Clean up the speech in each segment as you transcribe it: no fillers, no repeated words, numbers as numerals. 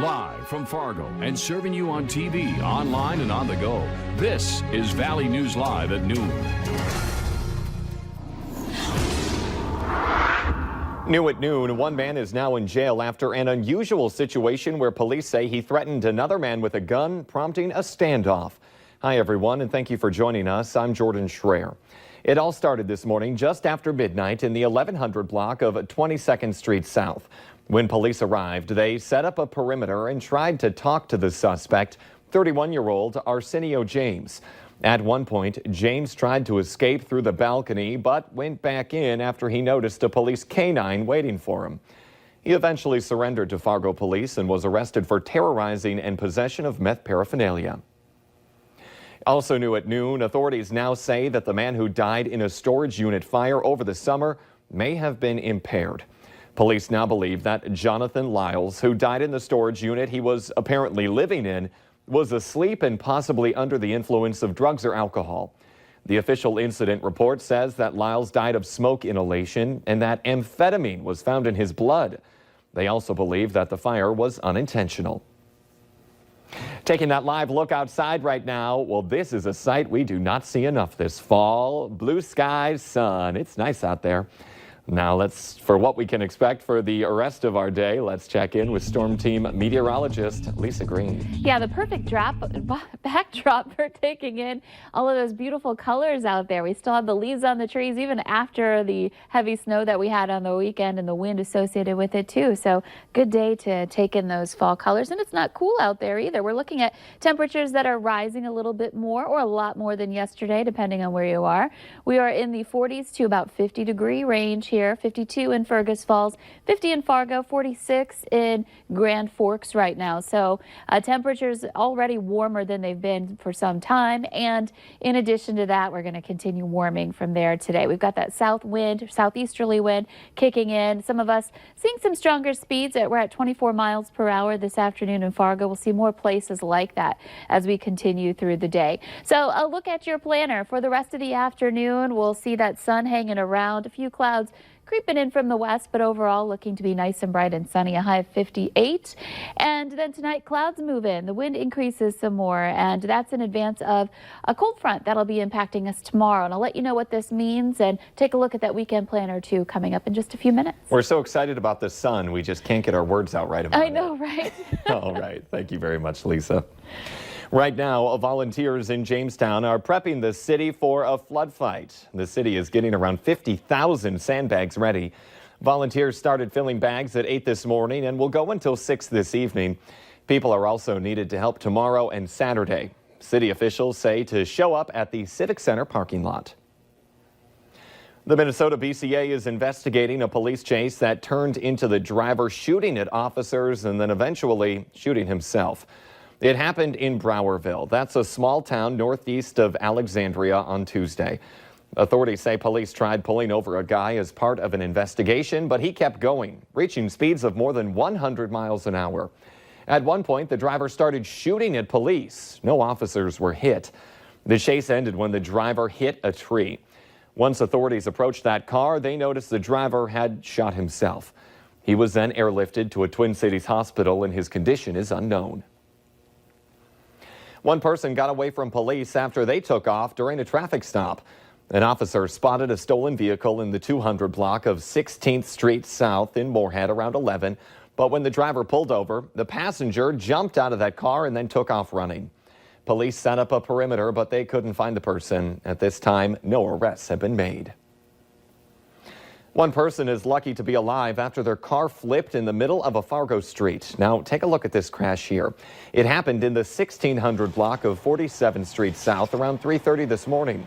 Live from Fargo and serving you on TV, online, and on the go. This is Valley News Live at noon. New at noon, one man is now in jail after an unusual situation where police say he threatened another man with a gun, prompting a standoff. Hi, everyone, and thank you for joining us. I'm Jordan Schreier. It all started this morning just after midnight in the 1100 block of 22nd Street South. When police arrived, they set up a perimeter and tried to talk to the suspect, 31-year-old Arsenio James. At one point, James tried to escape through the balcony, but went back in after he noticed a police canine waiting for him. He eventually surrendered to Fargo police and was arrested for terrorizing and possession of meth paraphernalia. Also new at noon, authorities now say that the man who died in a storage unit fire over the summer may have been impaired. Police now believe that Jonathan Lyles, who died in the storage unit he was apparently living in, was asleep and possibly under the influence of drugs or alcohol. The official incident report says that Lyles died of smoke inhalation and that amphetamine was found in his blood. They also believe that the fire was unintentional. Taking that live look outside right now, well, this is a sight we do not see enough this fall. Blue skies, sun. It's nice out there. Now for what we can expect for the rest of our day, let's check in with Storm Team meteorologist Lisa Green. Yeah, the perfect backdrop for taking in all of those beautiful colors out there. We still have the leaves on the trees even after the heavy snow that we had on the weekend and the wind associated with it too. So good day to take in those fall colors. And it's not cool out there either. We're looking at temperatures that are rising a little bit more or a lot more than yesterday, depending on where you are. We are in the 40s to about 50-degree range here, 52 in Fergus Falls, 50 in Fargo, 46 in Grand Forks right now. So temperatures already warmer than they've been for some time. And in addition to that, we're going to continue warming from there today. We've got that south wind, southeasterly wind kicking in. Some of us seeing some stronger speeds. We're at 24 miles per hour this afternoon in Fargo. We'll see more places like that as we continue through the day. So a look at your planner for the rest of the afternoon. We'll see that sun hanging around, a few clouds creeping in from the west, but overall looking to be nice and bright and sunny, a high of 58. And then tonight, clouds move in. The wind increases some more, and that's in advance of a cold front that'll be impacting us tomorrow. And I'll let you know what this means and take a look at that weekend planner, too, coming up in just a few minutes. We're so excited about the sun, we just can't get our words out right about it. I know, right? All right. Thank you very much, Lisa. Right now, volunteers in Jamestown are prepping the city for a flood fight. The city is getting around 50,000 sandbags ready. Volunteers started filling bags at 8 this morning and will go until 6 this evening. People are also needed to help tomorrow and Saturday. City officials say to show up at the Civic Center parking lot. The Minnesota BCA is investigating a police chase that turned into the driver shooting at officers and then eventually shooting himself. It happened in Browerville. That's a small town northeast of Alexandria on Tuesday. Authorities say police tried pulling over a guy as part of an investigation, but he kept going, reaching speeds of more than 100 miles an hour. At one point, the driver started shooting at police. No officers were hit. The chase ended when the driver hit a tree. Once authorities approached that car, they noticed the driver had shot himself. He was then airlifted to a Twin Cities hospital and his condition is unknown. One person got away from police after they took off during a traffic stop. An officer spotted a stolen vehicle in the 200 block of 16th Street South in Moorhead around 11. But when the driver pulled over, the passenger jumped out of that car and then took off running. Police set up a perimeter, but they couldn't find the person. At this time, no arrests have been made. One person is lucky to be alive after their car flipped in the middle of a Fargo street. Now, take a look at this crash here. It happened in the 1600 block of 47th Street South around 3:30 this morning.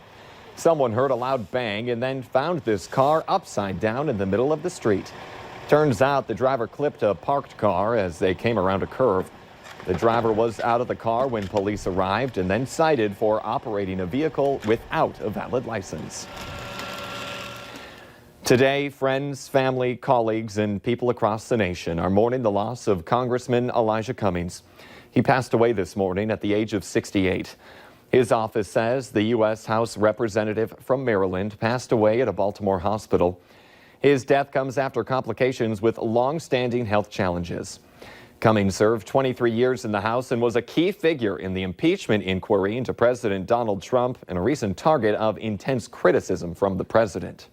Someone heard a loud bang and then found this car upside down in the middle of the street. Turns out the driver clipped a parked car as they came around a curve. The driver was out of the car when police arrived and then cited for operating a vehicle without a valid license. Today, friends, family, colleagues, and people across the nation are mourning the loss of Congressman Elijah Cummings. He passed away this morning at the age of 68. His office says the U.S. House representative from Maryland passed away at a Baltimore hospital. His death comes after complications with long-standing health challenges. Cummings served 23 years in the House and was a key figure in the impeachment inquiry into President Donald Trump and a recent target of intense criticism from the president.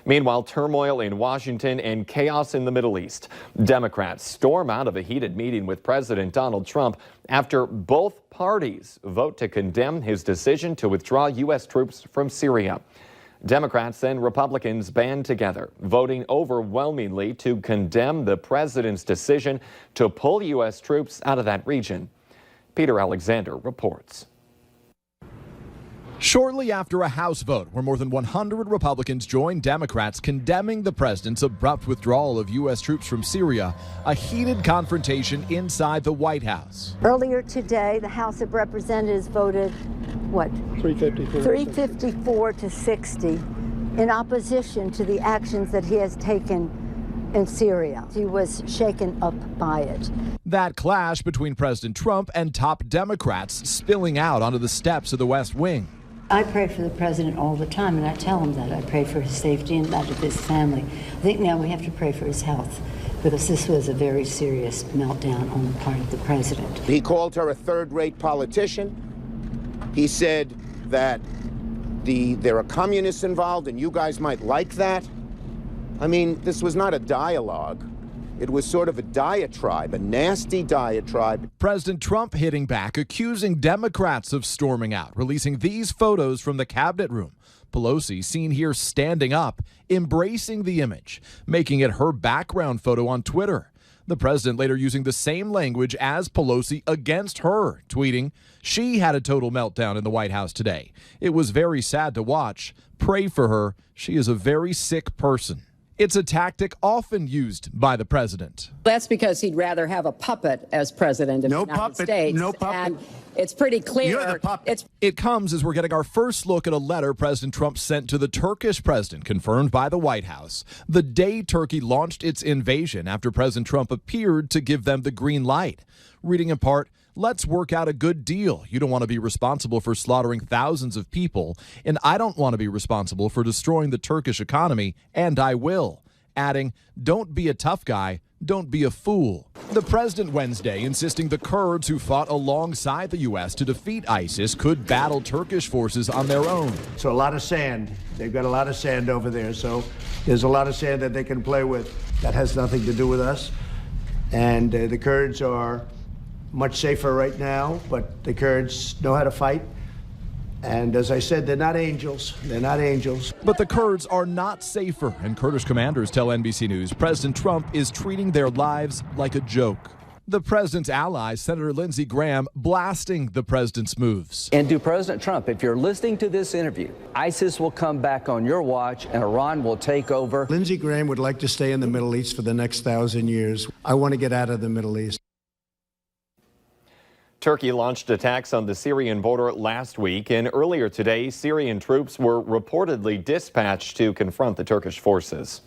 Meanwhile, turmoil in Washington and chaos in the Middle East. Democrats storm out of a heated meeting with President Donald Trump after both parties vote to condemn his decision to withdraw U.S. troops from Syria. Democrats and Republicans band together, voting overwhelmingly to condemn the president's decision to pull U.S. troops out of that region. Peter Alexander reports. Shortly after a House vote where more than 100 Republicans joined Democrats condemning the president's abrupt withdrawal of U.S. troops from Syria, a heated confrontation inside the White House. Earlier today, the House of Representatives voted, 354 to 60 in opposition to the actions that he has taken in Syria. He was shaken up by it. That clash between President Trump and top Democrats spilling out onto the steps of the West Wing. I pray for the president all the time, and I tell him that. I pray for his safety and that of his family. I think now we have to pray for his health, because this was a very serious meltdown on the part of the president. He called her a third-rate politician. He said that there are communists involved and you guys might like that. I mean, this was not a dialogue. It was sort of a diatribe, a nasty diatribe. President Trump hitting back, accusing Democrats of storming out, releasing these photos from the cabinet room. Pelosi seen here standing up, embracing the image, making it her background photo on Twitter. The president later using the same language as Pelosi against her, tweeting, "She had a total meltdown in the White House today. It was very sad to watch. Pray for her. She is a very sick person." It's a tactic often used by the president. That's because he'd rather have a puppet as president of the United States. No puppet. And it's pretty clear. You're the puppet. It comes as we're getting our first look at a letter President Trump sent to the Turkish president, confirmed by the White House, the day Turkey launched its invasion after President Trump appeared to give them the green light. Reading in part, "Let's work out a good deal. You don't want to be responsible for slaughtering thousands of people, and I don't want to be responsible for destroying the Turkish economy, and I will." Adding, "Don't be a tough guy. Don't be a fool." The president Wednesday insisting the Kurds who fought alongside the U.S. to defeat ISIS could battle Turkish forces on their own. So a lot of sand. They've got a lot of sand over there. So there's a lot of sand that they can play with. That has nothing to do with us. And the Kurds are much safer right now, but the Kurds know how to fight. And as I said, they're not angels. They're not angels. But the Kurds are not safer, and Kurdish commanders tell NBC News President Trump is treating their lives like a joke. The president's ally, Senator Lindsey Graham, blasting the president's moves. And to President Trump, if you're listening to this interview, ISIS will come back on your watch and Iran will take over. Lindsey Graham would like to stay in the Middle East for the next 1,000 years. I want to get out of the Middle East. Turkey launched attacks on the Syrian border last week, and earlier today, Syrian troops were reportedly dispatched to confront the Turkish forces.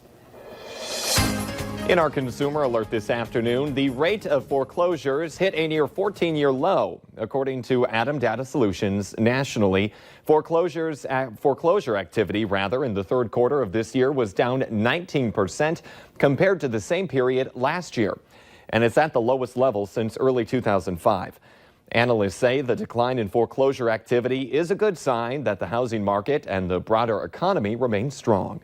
In our consumer alert this afternoon, the rate of foreclosures hit a near 14-year low. According to Adam Data Solutions, nationally, foreclosure activity in the third quarter of this year was down 19% compared to the same period last year. And it's at the lowest level since early 2005. Analysts say the decline in foreclosure activity is a good sign that the housing market and the broader economy remain strong.